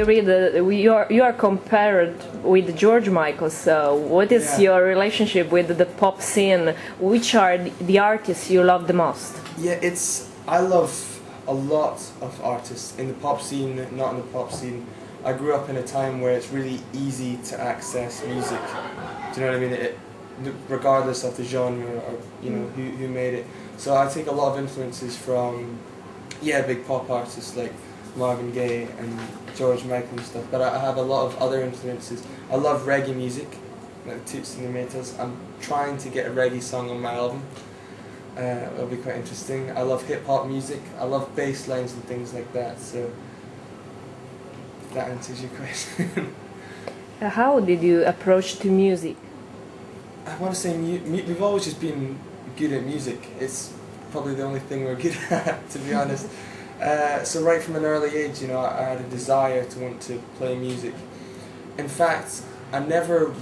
we read you are compared with George Michael. So, what is your relationship with the pop scene? Which are the artists you love the most? Yeah, I love a lot of artists in the pop scene, not in the pop scene. I grew up in a time where it's really easy to access music. Do you know what I mean? Regardless of the genre or who made it. So I take a lot of influences from big pop artists like Marvin Gaye and George Michael and stuff. But I have a lot of other influences. I love reggae music, like the Toots and the Maytals. I'm trying to get a reggae song on my album. It'll be quite interesting. I love hip-hop music. I love bass lines and things like that. So, if that answers your question. How did you approach to music? I want to say we've always just been good at music. It's probably the only thing we're good at, to be honest. So right from an early age, I had a desire to want to play music. In fact, I never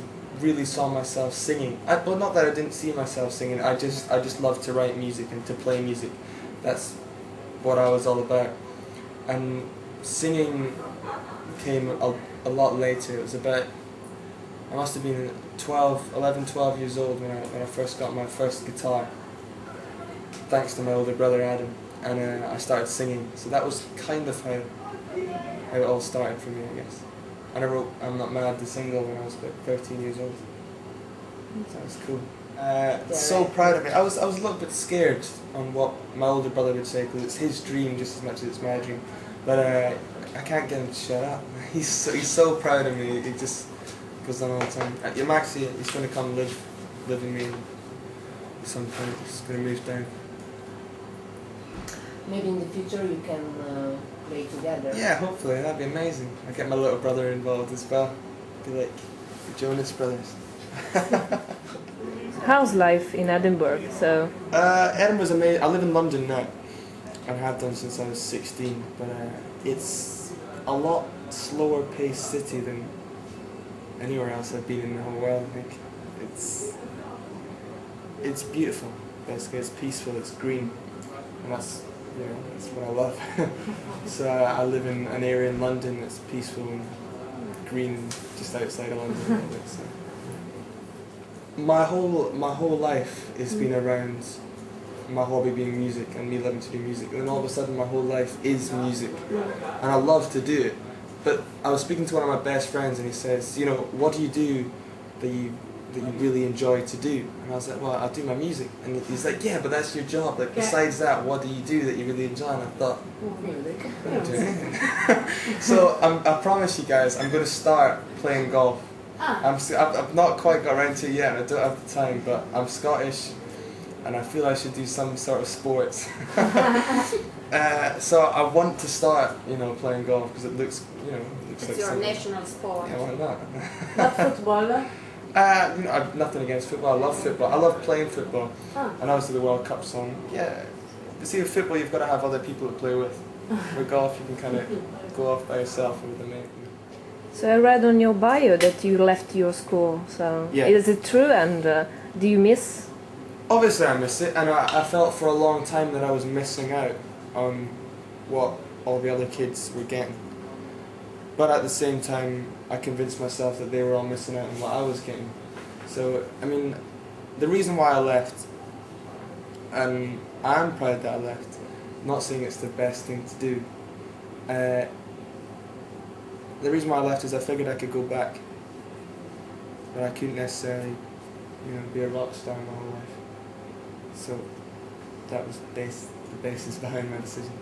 really saw myself singing. Well, not that I didn't see myself singing. I just loved to write music and to play music. That's what I was all about. And singing came a lot later. It was about, I must have been 11, 12 years old when I first got my first guitar, thanks to my older brother Adam, and I started singing. So that was kind of how it all started for me, I guess. And I wrote I'm Not Mad, the single, when I was about 13 years old. So that was cool. So proud of me. I was a little bit scared on what my older brother would say, because it's his dream just as much as it's my dream. But I can't get him to shut up. He's so proud of me. He just goes on all the time. Max, he's going to come live with me at some point. He's going to move down. Maybe in the future you can play together. Yeah, hopefully. That'd be amazing. I'll get my little brother involved as well. Be like the Jonas Brothers. How's life in Edinburgh? So Edinburgh's amazing. I live in London now, and have done since I was 16. But it's a lot slower paced city than anywhere else I've been in the whole world. I think it's beautiful. Basically, it's peaceful. It's green, and that's what I love. So I live in an area in London that's peaceful and green, just outside of London a little bit. So. My whole life has been around my hobby being music and me loving to do music, and then all of a sudden my whole life is music, and I love to do it. But I was speaking to one of my best friends, and he says, what do you do that you really enjoy to do? And I was like, well, I do my music. And he's like, yeah, but that's your job. Like, besides that, what do you do that you really enjoy? And I thought, I don't do anything. So I promise you guys, I'm going to start playing golf. I've not quite got around to it yet, and I don't have the time, but I'm Scottish, and I feel I should do some sort of sports. So I want to start, playing golf, because it looks, it's like your something. national sport. Yeah, why not? Not football? I've nothing against football. I love football. I love playing football. And obviously the World Cup song. Yeah. You see, with football, you've got to have other people to play with. With golf, you can kind of go off by yourself or with a mate. So I read on your bio that you left your school. So is it true? And do you miss? Obviously, I miss it, and I felt for a long time that I was missing out on what all the other kids were getting. But at the same time, I convinced myself that they were all missing out on what I was getting. So, I mean, the reason why I left, and I'm proud that I left, not saying it's the best thing to do, the reason why I left is I figured I could go back, but I couldn't necessarily, be a rock star my whole life. So that was the basis behind my decision.